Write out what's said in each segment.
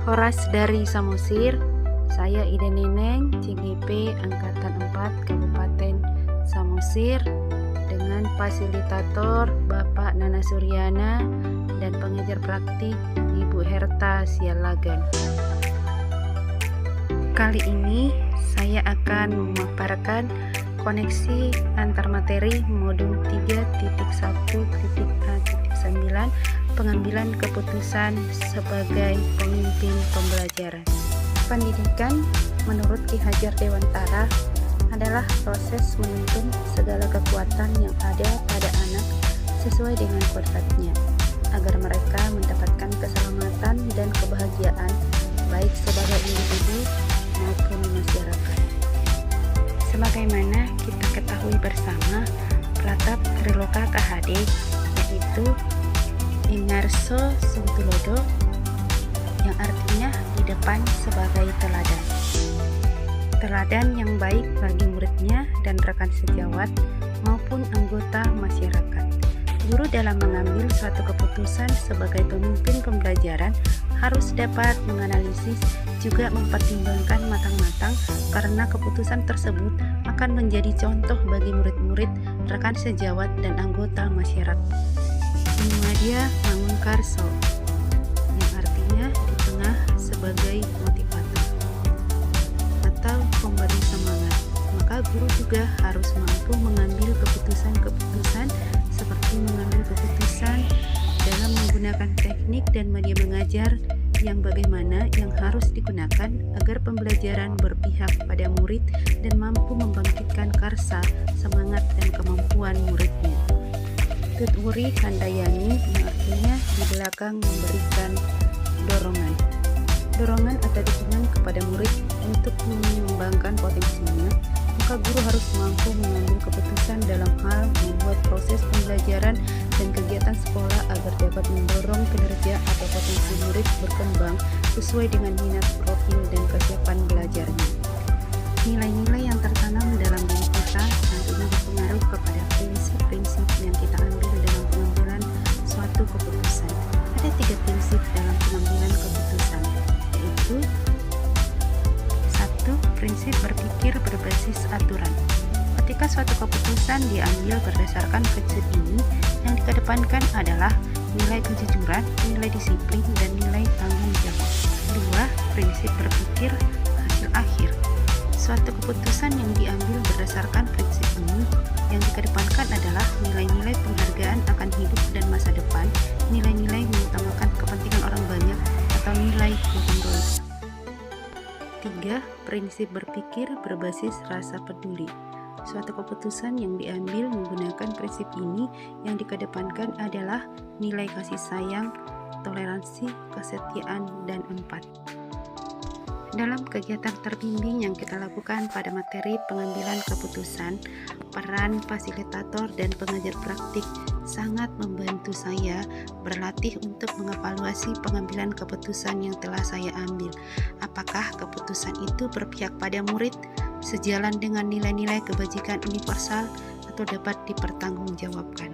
Horas dari Samosir, saya Ida Neneng, CGP Angkatan 4 Kabupaten Samosir, dengan fasilitator Bapak Nana Suryana dan pengajar praktik Ibu Herta Sialagan. Kali ini saya akan memaparkan koneksi antar materi modul 3.1.A.9 pengambilan keputusan sebagai pemimpin pembelajaran. Pendidikan menurut Ki Hajar Dewantara adalah proses menuntun segala kekuatan yang ada pada anak sesuai dengan kodratnya, agar mereka mendapatkan keselamatan dan kebahagiaan baik sebagai individu maupun masyarakat. Sebagaimana kita ketahui bersama, Pratap Triloka KHD yaitu Ingarso Sungtulodo, yang artinya di depan sebagai teladan. Teladan yang baik bagi muridnya dan rekan sejawat maupun anggota masyarakat. Guru dalam mengambil suatu keputusan sebagai pemimpin pembelajaran harus dapat menganalisis, juga mempertimbangkan matang-matang, karena keputusan tersebut akan menjadi contoh bagi murid-murid, rekan sejawat, dan anggota masyarakat. Muhammadiyah Mangunkarso, yang artinya di tengah sebagai motivator atau pemberi semangat. Maka guru juga harus mampu mengambil keputusan-keputusan seperti mengambil keputusan dalam menggunakan teknik dan media mengajar yang bagaimana yang harus digunakan agar pembelajaran berpihak pada murid dan mampu membangkitkan karsa, semangat, dan kemampuan muridnya. Tutwuri Handayani, yang artinya di belakang memberikan dorongan. Dorongan atau dukungan kepada murid untuk mengembangkan potensinya, maka guru harus mampu mengambil keputusan dalam hal membuat proses pembelajaran dan kegiatan sekolah agar dapat mendorong kinerja atau potensi murid berkembang sesuai dengan minat, profil, dan kesiapan belajarnya. Nilai-nilai yang tertanam dalam diri kita tentunya berpengaruh kepada prinsip-prinsip yang kita ambil dalam pengambilan suatu keputusan. Ada 3 prinsip dalam pengambilan keputusan, yaitu 1. Prinsip berpikir berbasis aturan. Ketika suatu keputusan diambil berdasarkan prinsip ini, yang dikedepankan adalah nilai kejujuran, nilai disiplin, dan nilai tanggung jawab. 2. Prinsip berpikir hasil akhir. Suatu keputusan yang diambil berdasarkan prinsip ini, yang dikedepankan adalah nilai-nilai penghargaan akan hidup dan masa depan, nilai-nilai mengutamakan kepentingan orang banyak, atau nilai gotong royong. 3. Prinsip berpikir berbasis rasa peduli. Suatu keputusan yang diambil menggunakan prinsip ini, yang dikedepankan adalah nilai kasih sayang, toleransi, kesetiaan, dan empati. Dalam kegiatan terbimbing yang kita lakukan pada materi pengambilan keputusan, peran fasilitator dan pengajar praktik sangat membantu saya berlatih untuk mengevaluasi pengambilan keputusan yang telah saya ambil. Apakah keputusan itu berpihak pada murid, sejalan dengan nilai-nilai kebajikan universal, atau dapat dipertanggungjawabkan.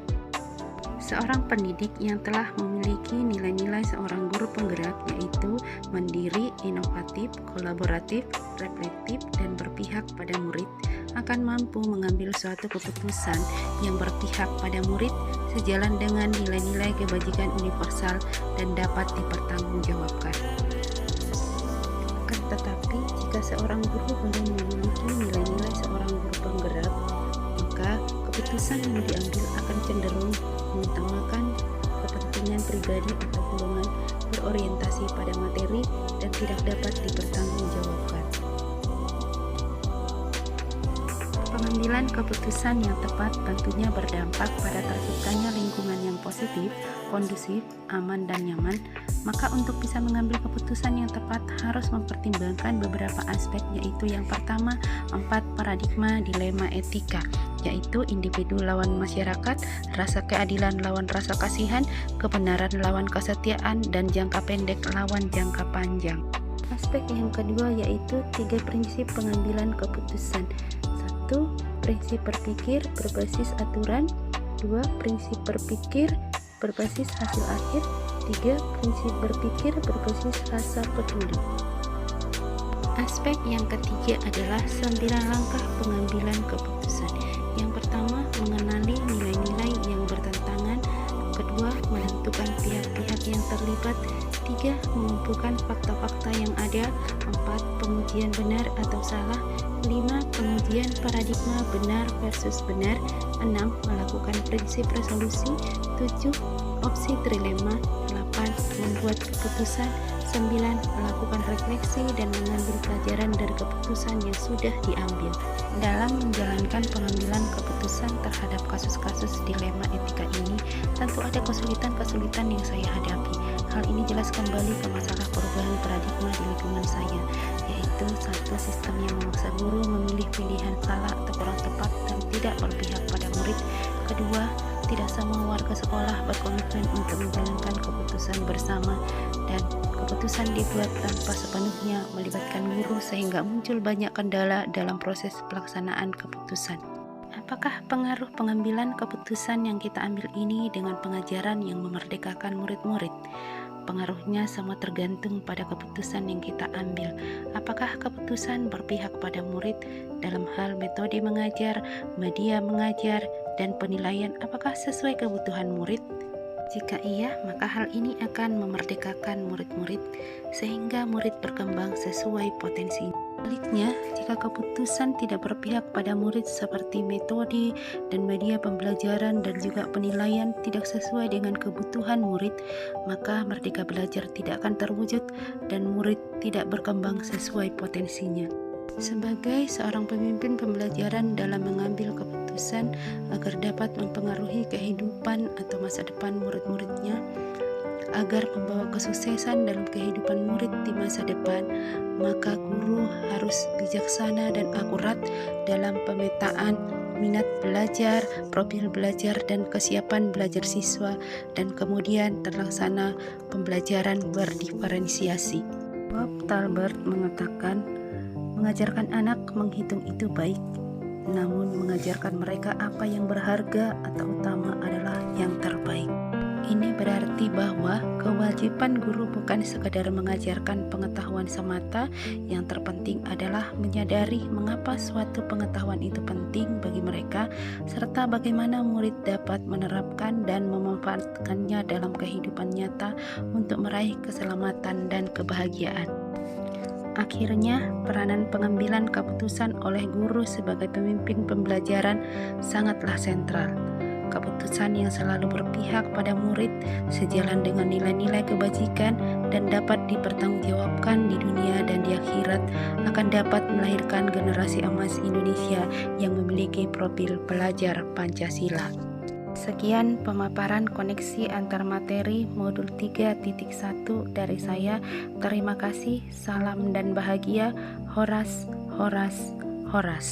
Seorang pendidik yang telah memiliki nilai-nilai seorang guru penggerak, yaitu mandiri, inovatif, kolaboratif, reflektif, dan berpihak pada murid, akan mampu mengambil suatu keputusan yang berpihak pada murid sejalan dengan nilai-nilai kebajikan universal dan dapat dipertanggungjawabkan. Tetapi jika seorang guru belum memiliki nilai-nilai seorang guru penggerak, maka keputusan yang diambil akan cenderung mengutamakan kepentingan pribadi atau golongan, berorientasi pada materi, dan tidak dapat dipertanggungjawabkan. Pengambilan keputusan yang tepat tentunya berdampak pada terciptanya lingkungan yang positif, kondusif, aman, dan nyaman. Maka untuk bisa mengambil keputusan yang tepat harus mempertimbangkan beberapa aspek, yaitu yang pertama, 4 paradigma dilema etika, yaitu individu lawan masyarakat, rasa keadilan lawan rasa kasihan, kebenaran lawan kesetiaan, dan jangka pendek lawan jangka panjang. Aspek yang kedua yaitu 3 prinsip pengambilan keputusan. 1. Prinsip berpikir berbasis aturan. 2. Prinsip berpikir berbasis hasil akhir. 3. Prinsip berpikir berbasis rasa peduli. Aspek yang ketiga adalah 9 langkah pengambilan keputusan. Yang pertama, mengenali nilai-nilai yang bertentangan. Kedua, menentukan pihak-pihak yang terlibat. 3. Mengumpulkan fakta-fakta yang ada. 4. Pengujian benar atau salah. 5. Pengujian paradigma benar versus benar. 6. Melakukan prinsip resolusi. 7. Opsi trilema. 8. Membuat keputusan. 9. Melakukan refleksi dan mengambil pelajaran dari keputusan yang sudah diambil. Dalam menjalankan pengambilan keputusan terhadap kasus-kasus dilema etika ini, tentu ada kesulitan-kesulitan yang saya hadapi. Hal ini jelas kembali ke masalah perubahan paradigma di lingkungan saya, yaitu satu, sistem yang memaksa guru memilih pilihan salah atau kurang tepat dan tidak berpihak pada murid. Kedua, tidak semua warga sekolah berkomitmen untuk menjalankan keputusan bersama, dan keputusan dibuat tanpa sepenuhnya melibatkan guru sehingga muncul banyak kendala dalam proses pelaksanaan keputusan. Apakah pengaruh pengambilan keputusan yang kita ambil ini dengan pengajaran yang memerdekakan murid-murid? Pengaruhnya semua tergantung pada keputusan yang kita ambil. Apakah keputusan berpihak pada murid dalam hal metode mengajar, media mengajar, dan penilaian apakah sesuai kebutuhan murid? Jika iya, maka hal ini akan memerdekakan murid-murid sehingga murid berkembang sesuai potensi. Sebaliknya, jika keputusan tidak berpihak pada murid seperti metode dan media pembelajaran dan juga penilaian tidak sesuai dengan kebutuhan murid, maka merdeka belajar tidak akan terwujud dan murid tidak berkembang sesuai potensinya. Sebagai seorang pemimpin pembelajaran dalam mengambil keputusan agar dapat mempengaruhi kehidupan atau masa depan murid-muridnya, agar membawa kesuksesan dalam kehidupan murid di masa depan, maka guru harus bijaksana dan akurat dalam pemetaan minat belajar, profil belajar, dan kesiapan belajar siswa, dan kemudian terlaksana pembelajaran berdiferensiasi. Bob Talbert mengatakan, mengajarkan anak menghitung itu baik, namun mengajarkan mereka apa yang berharga atau utama adalah yang terbaik. Ini berarti bahwa kewajiban guru bukan sekadar mengajarkan pengetahuan semata, yang terpenting adalah menyadari mengapa suatu pengetahuan itu penting bagi mereka, serta bagaimana murid dapat menerapkan dan memanfaatkannya dalam kehidupan nyata untuk meraih keselamatan dan kebahagiaan. Akhirnya, peranan pengambilan keputusan oleh guru sebagai pemimpin pembelajaran sangatlah sentral. Keputusan yang selalu berpihak pada murid sejalan dengan nilai-nilai kebajikan dan dapat dipertanggungjawabkan di dunia dan di akhirat akan dapat melahirkan generasi emas Indonesia yang memiliki profil pelajar Pancasila. Sekian pemaparan koneksi antar materi modul 3.1 dari saya. Terima kasih, salam dan bahagia. Horas, Horas, Horas.